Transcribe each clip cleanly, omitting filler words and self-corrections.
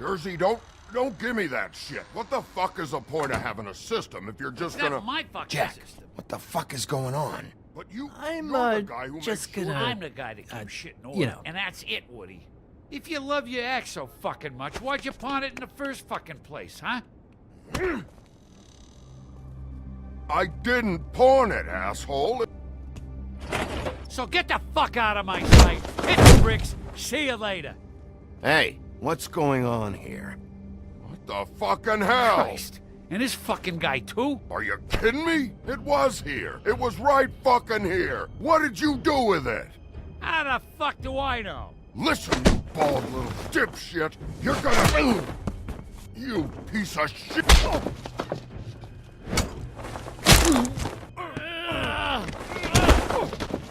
Jersey, don't give me that shit. What the fuck is the point of having a system if you're just gonna... That's my fucking Jack, system. what the fuck is going on? But you're I'm, the guy who just makes gonna- sure... I'm the guy that keeps shit in order, you know. and that's it, Woody. If you love your ex so fucking much, why'd you pawn it in the first fucking place, huh? I didn't pawn it, asshole. So get the fuck out of my sight. Hit the bricks. See you later. Hey, what's going on here? What the fucking hell? Christ. And this fucking guy, too? Are you kidding me? It was here. It was right fucking here. What did you do with it? How the fuck do I know? Listen, you bald little dipshit. You're gonna... You piece of shit.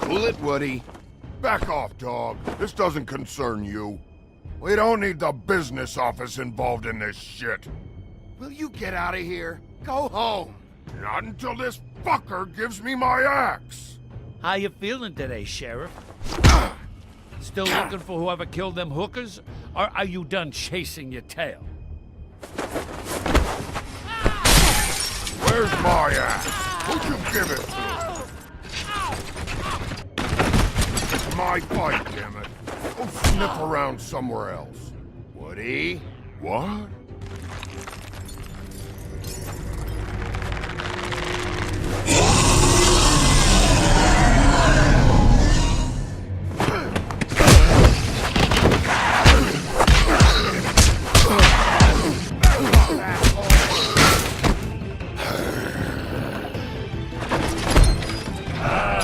Pull it, Woody. Back off, dog. This doesn't concern you. We don't need the business office involved in this shit. Will you get out of here? Go home. Not until this fucker gives me my axe. How you feeling today, Sheriff? Still looking for whoever killed them hookers? Or are you done chasing your tail? Where's my axe? Who'd you give it to? It's my fight, damn it. Go sniff around somewhere else. Woody? What?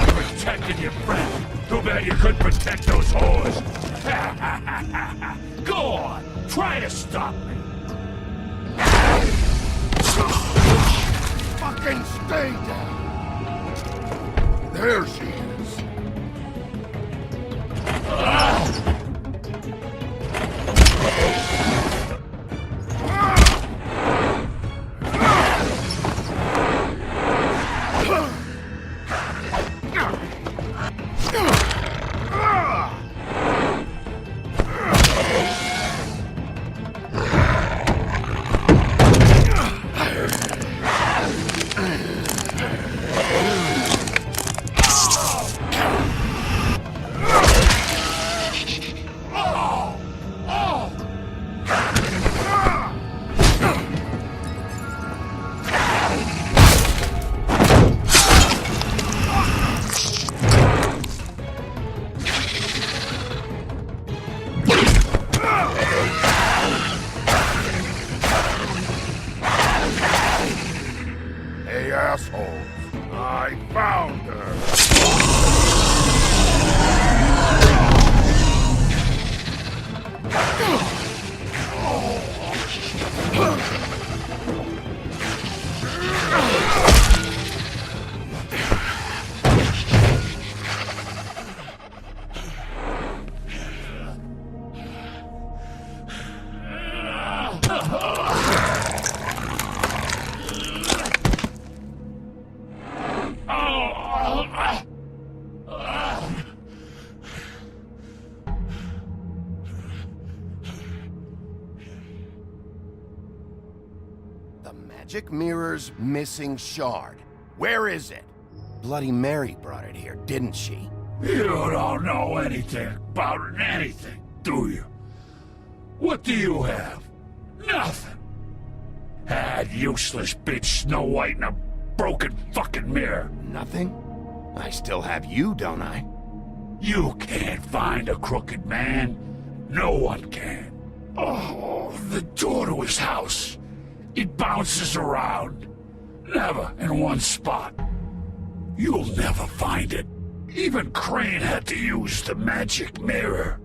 Protecting your friend. Too bad you couldn't protect those whores. Go on, try to stop me. Fucking stay down. There she is. Hey, assholes. I found her. The magic mirror's missing shard. Where is it? Bloody Mary brought it here, didn't she? You don't know anything about anything, do you? What do you have? Nothing. That useless bitch Snow White in a broken fucking mirror. Nothing? I still have you, don't I? You can't find a crooked man. No one can. Oh, the door to his house. It bounces around. Never in one spot. You'll never find it. Even Crane had to use the magic mirror.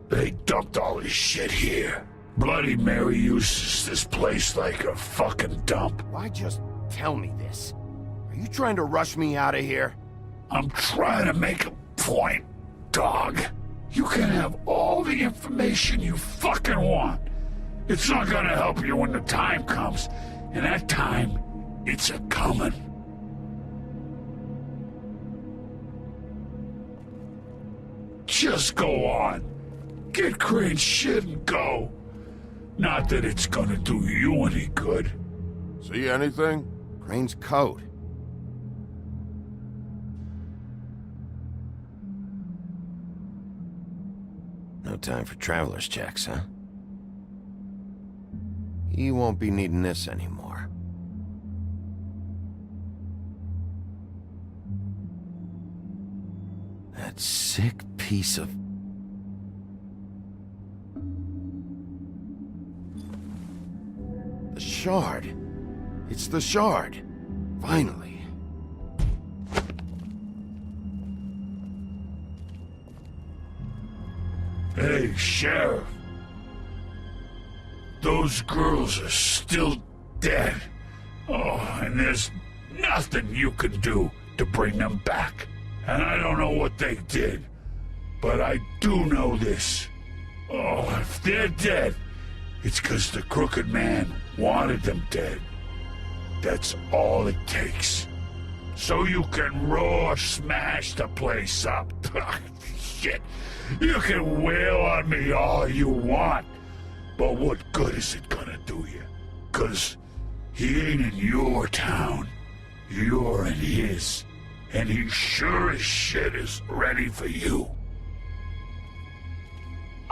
They dumped all his shit here. Bloody Mary uses this place like a fucking dump. Why just tell me this? Are you trying to rush me out of here? I'm trying to make a point, dog. You can have all the information you fucking want. It's not gonna help you when the time comes. And that time, it's a-comin'. Just go on. Get Crane's shit and go. Not that it's gonna do you any good. See anything? Crane's coat. No time for traveler's checks, huh? He won't be needing this anymore. That sick piece of... The shard. It's the shard. Finally. Hey, Sheriff. Those girls are still dead. Oh, and there's nothing you can do to bring them back. And I don't know what they did, but I do know this. Oh, if they're dead, it's 'cause the Crooked Man wanted them dead. That's all it takes. So you can roar smash the place up. Shit, you can wail on me all you want, but what good is it gonna do you? 'Cause he ain't in your town. You're in his. And he sure as shit is ready for you.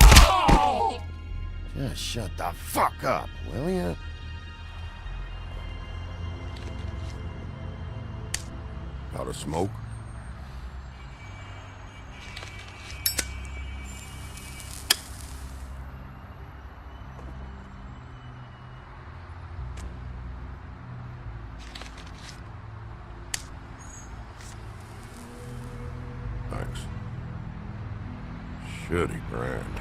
Oh! Just shut the fuck up, will ya? Out of smoke? Thanks. Shitty brand.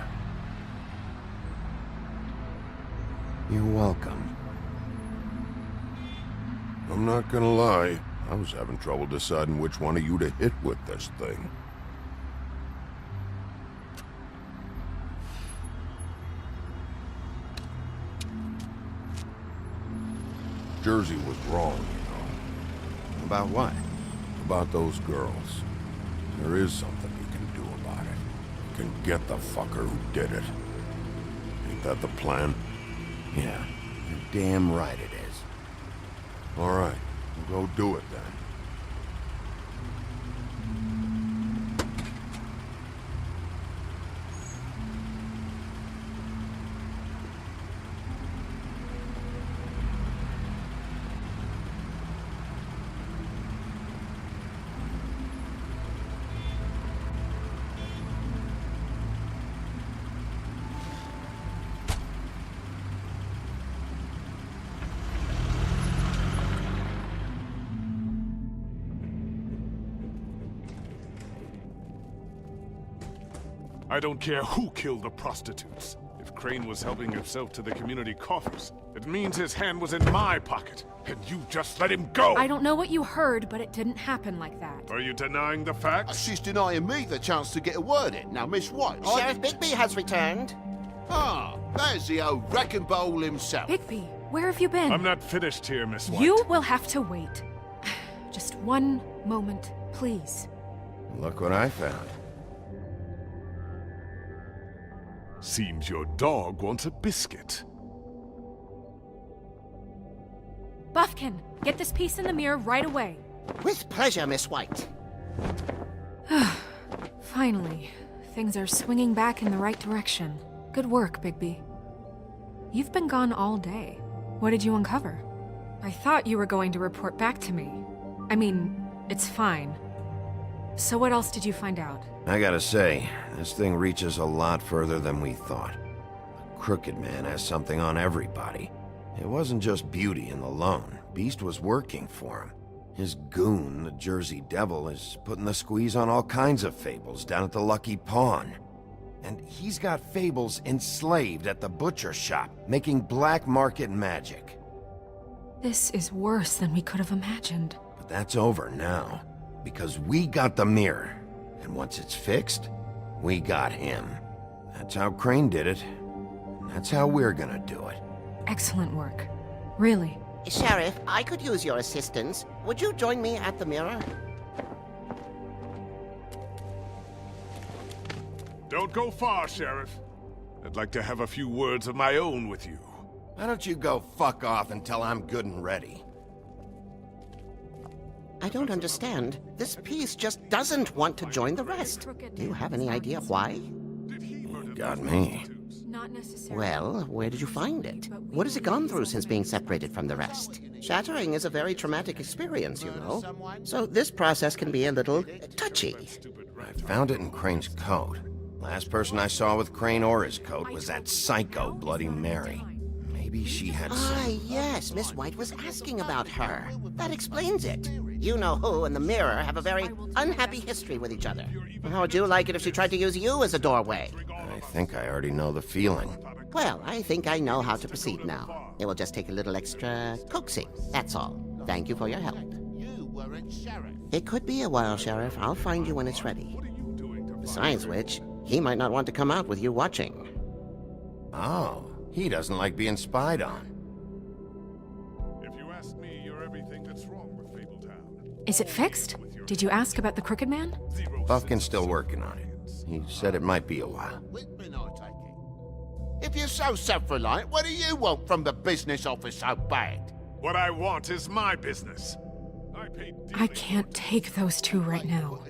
You're welcome. I'm not gonna lie. I was having trouble deciding which one of you to hit with this thing. Jersey was wrong, you know. About what? About those girls. There is something you can do about it. You can get the fucker who did it. Ain't that the plan? Yeah, you're damn right it is. All right, we'll go do it then. I don't care who killed the prostitutes. If Crane was helping himself to the community coffers, it means his hand was in my pocket, and you just let him go! I don't know what you heard, but it didn't happen like that. Are you denying the facts? She's denying me the chance to get a word in. Now, Miss White... Sheriff Bigby has returned. Ah, there's the old wrecking bowl himself. Bigby, where have you been? I'm not finished here, Miss White. You will have to wait. Just one moment, please. Look what I found. Seems your dog wants a biscuit. Buffkin, get this piece in the mirror right away. With pleasure, Miss White. Finally, things are swinging back in the right direction. Good work, Bigby. You've been gone all day. What did you uncover? I thought you were going to report back to me. I mean, it's fine. So what else did you find out? I gotta say, this thing reaches a lot further than we thought. The Crooked Man has something on everybody. It wasn't just Beauty and the Lone. Beast was working for him. His goon, the Jersey Devil, is putting the squeeze on all kinds of Fables down at the Lucky Pawn. And he's got Fables enslaved at the butcher shop, making black market magic. This is worse than we could have imagined. But that's over now, because we got the mirror. And once it's fixed, we got him. That's how Crane did it. And that's how we're gonna do it. Excellent work. Really. Sheriff, I could use your assistance. Would you join me at the mirror? Don't go far, Sheriff. I'd like to have a few words of my own with you. Why don't you go fuck off until I'm good and ready? I don't understand. This piece just doesn't want to join the rest. Do you have any idea why? You got me. Not necessarily. Well, where did you find it? What has it gone through since being separated from the rest? Shattering is a very traumatic experience, you know. So this process can be a little touchy. I found it in Crane's coat. Last person I saw with Crane or his coat was that psycho Bloody Mary. Maybe she had Ah, some... yes, Miss White was asking about her. That explains it. You know who and the mirror have a very unhappy history with each other. How would you like it if she tried to use you as a doorway? I think I already know the feeling. Well, I think I know how to proceed now. It will just take a little extra coaxing, that's all. Thank you for your help. You weren't sheriff. It could be a while, Sheriff. I'll find you when it's ready. Besides which, he might not want to come out with you watching. Oh, he doesn't like being spied on. If you ask me, you're everything that's wrong with Fabletown. Is it fixed? Did you ask about the Crooked Man? Buffkin's still working on it. He said it might be a while. Whitman, I take it. If you're so self-reliant, what do you want from the business office so bad? What I want is my business. I can't take those two right now.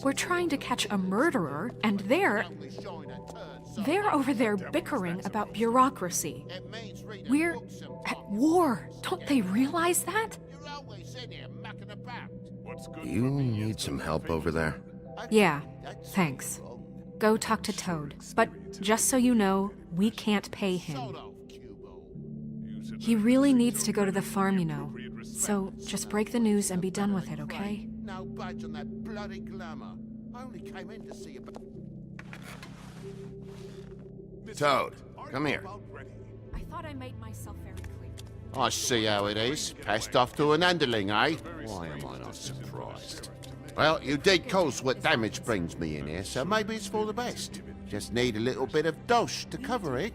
We're trying to catch a murderer, and they're over there bickering about bureaucracy. We're at war. Don't they realize that? You need some help over there? Yeah, thanks. Go talk to Toad. But just so you know, we can't pay him. He really needs to go to the farm, you know. So just break the news and be done with it, okay? No budge on that bloody glamour. I only came in to see about... Toad, come here. I thought I made myself very clear. I see how it is. Passed off to an underling, eh? Why am I not surprised? Well, you did cause what damage brings me in here, so maybe it's for the best. Just need a little bit of dosh to cover it.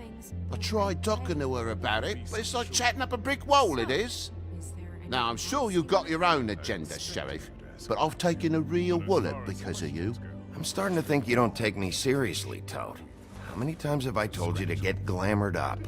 I tried talking to her about it, but it's like chatting up a brick wall, it is. Now, I'm sure you've got your own agenda, Sheriff, but I've taken a real wallop because of you. I'm starting to think you don't take me seriously, Toad. How many times have I told you to get glamored up?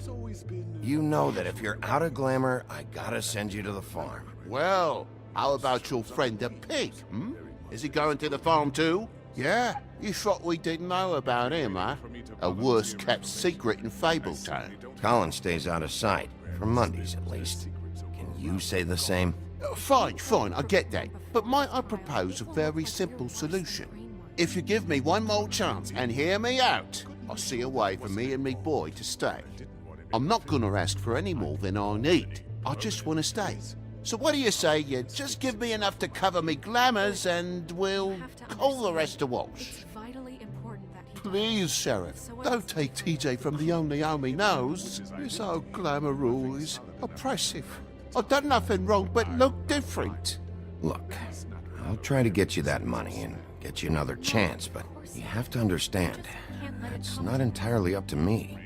You know that if you're out of glamour, I gotta send you to the farm. Well, how about your friend the pig, hmm? Is he going to the farm too? Yeah? You thought we didn't know about him, huh? A worst-kept secret in Fabletown. Colin stays out of sight, for Mondays at least. Can you say the same? Fine, I get that. But might I propose a very simple solution? If you give me one more chance and hear me out, I'll see a way for me and me boy to stay. I'm not gonna ask for any more than I need. I just want to stay. So what do you say you just give me enough to cover me glamours and we'll call the rest a wash? Please, Sheriff, don't take TJ from the only home he knows. This old glamour rule is oppressive. I've done nothing wrong but look different. Look, I'll try to get you that money and get you another chance, but you have to understand, it's not entirely up to me.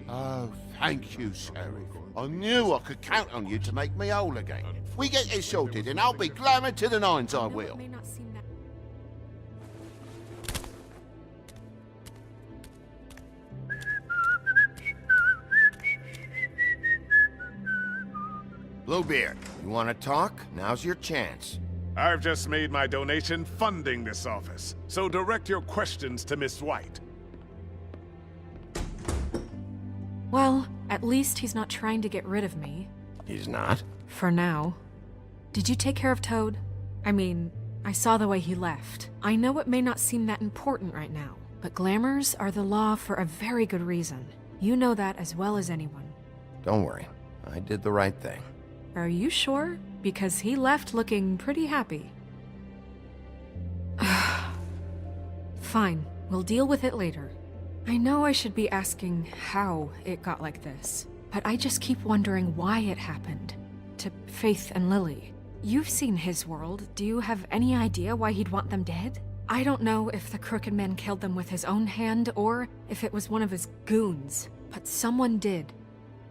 Oh, thank you, Sheriff. I knew I could count on you to make me whole again. We get it sorted and I'll be glamour to the nines, I will. Bluebeard, you want to talk? Now's your chance. I've just made my donation funding this office, so direct your questions to Miss White. Well, at least he's not trying to get rid of me. He's not? For now. Did you take care of Toad? I mean, I saw the way he left. I know it may not seem that important right now, but glamours are the law for a very good reason. You know that as well as anyone. Don't worry. I did the right thing. Are you sure? Because he left looking pretty happy. Fine, we'll deal with it later. I know I should be asking how it got like this, but I just keep wondering why it happened. To Faith and Lily. You've seen his world. Do you have any idea why he'd want them dead? I don't know if the Crooked Man killed them with his own hand or if it was one of his goons, but someone did.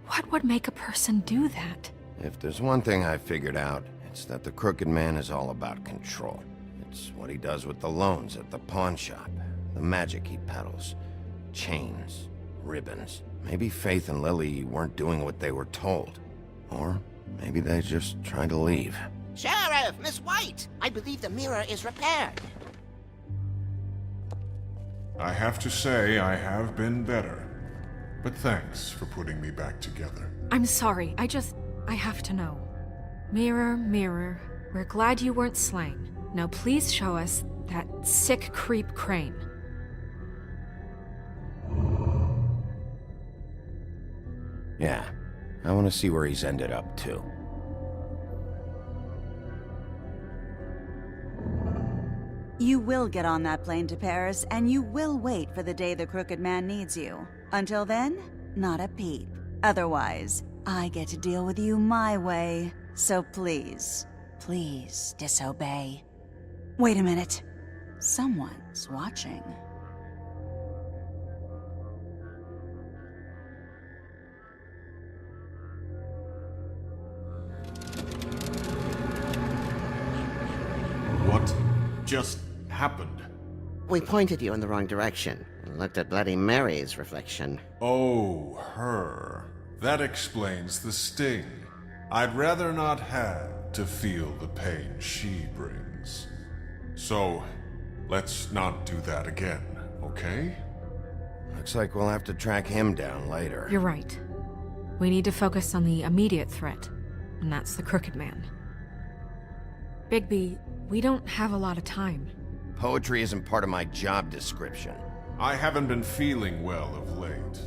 What would make a person do that? If there's one thing I figured out, it's that the Crooked Man is all about control. It's what he does with the loans at the pawn shop, the magic he peddles, chains, Ribbons. Maybe Faith and Lily weren't doing what they were told. Or maybe they just tried to leave. Sheriff, Miss White! I believe the mirror is repaired. I have to say I have been better. But thanks for putting me back together. I'm sorry, I have to know. Mirror, mirror, we're glad you weren't slain. Now please show us that sick creep Crane. Yeah, I want to see where he's ended up, too. You will get on that plane to Paris, and you will wait for the day the Crooked Man needs you. Until then, not a peep. Otherwise, I get to deal with you my way. So please, please disobey. Wait a minute. Someone's watching. What just happened? We pointed you in the wrong direction and looked at Bloody Mary's reflection. Oh, her. That explains the sting. I'd rather not have to feel the pain she brings. So, let's not do that again, okay? Looks like we'll have to track him down later. You're right. We need to focus on the immediate threat, and that's the Crooked Man. Bigby, we don't have a lot of time. Poetry isn't part of my job description. I haven't been feeling well of late.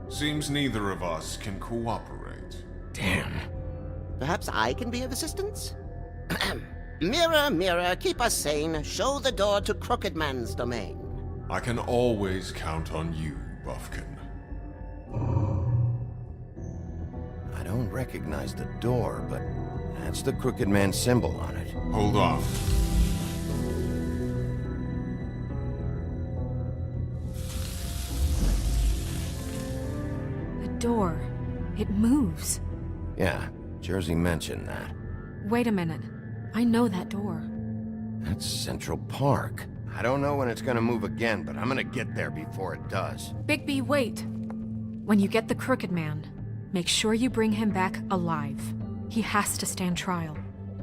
Seems neither of us can cooperate. Damn. Perhaps I can be of assistance? Mirror, mirror, keep us sane. Show the door to Crooked Man's domain. I can always count on you, Buffkin. I don't recognize the door, but that's the Crooked Man symbol on it. Hold on. The door. It moves. Yeah, Jersey mentioned that. Wait a minute. I know that door. That's Central Park. I don't know when it's gonna move again, but I'm gonna get there before it does. Bigby, wait! When you get the Crooked Man, make sure you bring him back alive. He has to stand trial.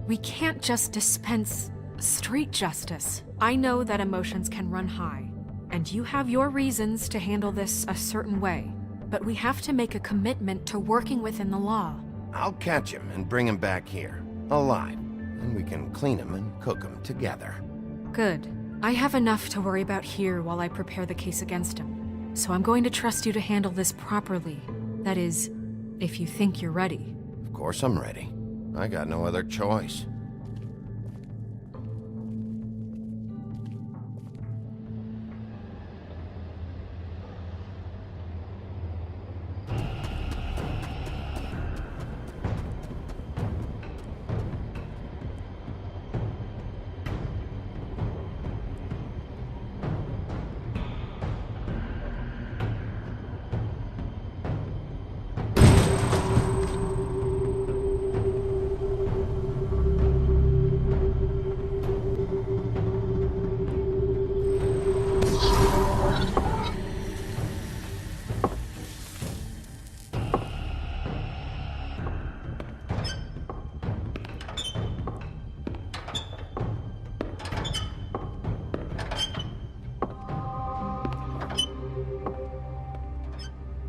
We can't just dispense street justice. I know that emotions can run high, and you have your reasons to handle this a certain way, but we have to make a commitment to working within the law. I'll catch him and bring him back here, alive. And we can clean him and cook him together. Good. I have enough to worry about here while I prepare the case against him. So I'm going to trust you to handle this properly. That is, if you think you're ready. Of course I'm ready. I got no other choice.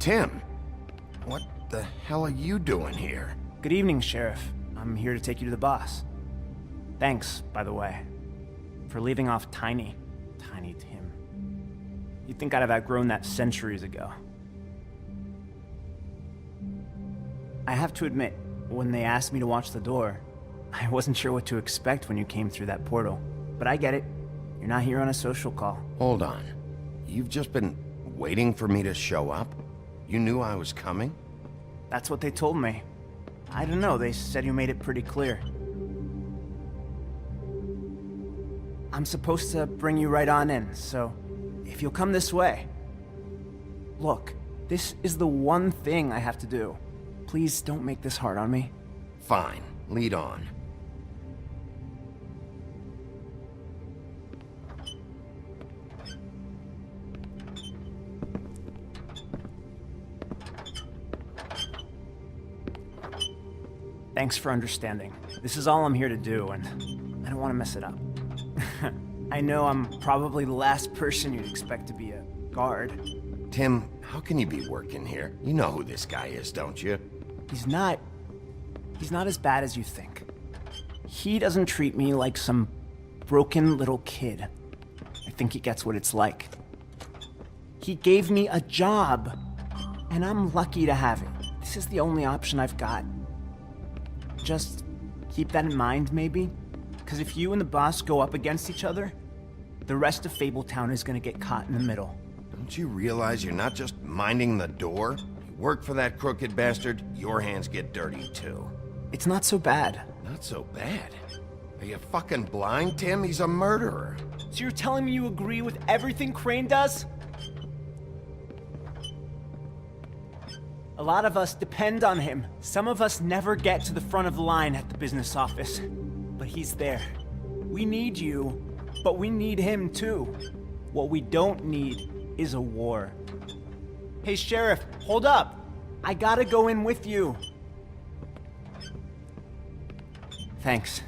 Tim, what the hell are you doing here? Good evening, Sheriff. I'm here to take you to the boss. Thanks, by the way, for leaving off Tiny Tim. You'd think I'd have outgrown that centuries ago. I have to admit, when they asked me to watch the door, I wasn't sure what to expect when you came through that portal. But I get it. You're not here on a social call. Hold on. You've just been waiting for me to show up? You knew I was coming? That's what they told me. I don't know, they said you made it pretty clear. I'm supposed to bring you right on in, so if you'll come this way. Look, this is the one thing I have to do. Please don't make this hard on me. Fine, lead on. Thanks for understanding. This is all I'm here to do, and I don't want to mess it up. I know I'm probably the last person you'd expect to be a guard. Tim, how can you be working here? You know who this guy is, don't you? He's not as bad as you think. He doesn't treat me like some broken little kid. I think he gets what it's like. He gave me a job, and I'm lucky to have it. This is the only option I've got. Just keep that in mind, maybe? Because if you and the boss go up against each other, the rest of Fabletown is gonna get caught in the middle. Don't you realize you're not just minding the door? You work for that crooked bastard, your hands get dirty too. It's not so bad. Not so bad? Are you fucking blind, Tim? He's a murderer. So you're telling me you agree with everything Crane does? A lot of us depend on him. Some of us never get to the front of the line at the business office. But he's there. We need you, but we need him too. What we don't need is a war. Hey, Sheriff, hold up. I gotta go in with you. Thanks.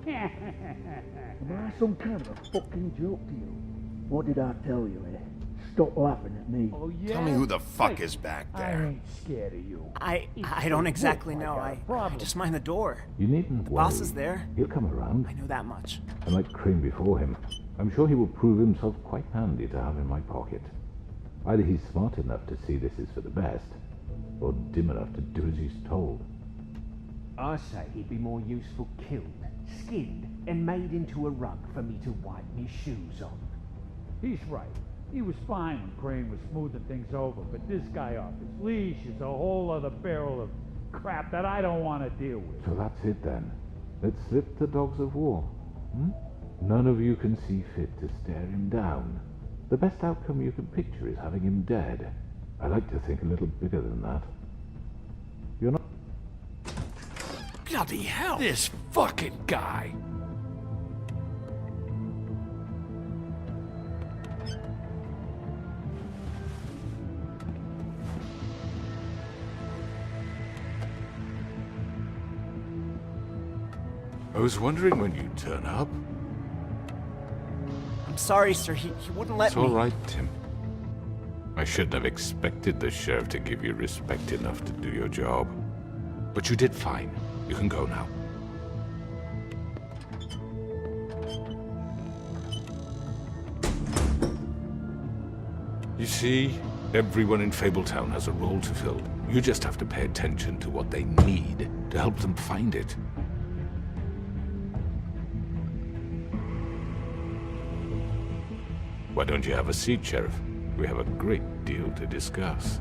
Am I some kind of a fucking joke to you? What did I tell you, eh? Stop laughing at me. Oh, yeah? Tell me who the fuck is back I there. ain't scared of you. I don't exactly know. I just mind the door. You needn't The worry. boss is there. He'll come around. I know that much. Unlike Crane before him, I'm sure he will prove himself quite handy to have in my pocket. Either he's smart enough to see this is for the best, or dim enough to do as he's told. I say he'd be more useful killed, skinned, and made into a rug for me to wipe me shoes on. He's right. He was fine when Crane was smoothing things over, but this guy off his leash is a whole other barrel of crap that I don't want to deal with. So that's it then. Let's slip the dogs of war. None of you can see fit to stare him down. The best outcome you can picture is having him dead. I like to think a little bigger than that. You're not... Bloody hell! This fucking guy! I was wondering when you'd turn up. I'm sorry, sir. He wouldn't let It's me. all right, Tim. I shouldn't have expected the sheriff to give you respect enough to do your job. But you did fine. You can go now. You see, everyone in Fabletown has a role to fill. You just have to pay attention to what they need to help them find it. Why don't you have a seat, Sheriff? We have a great deal to discuss.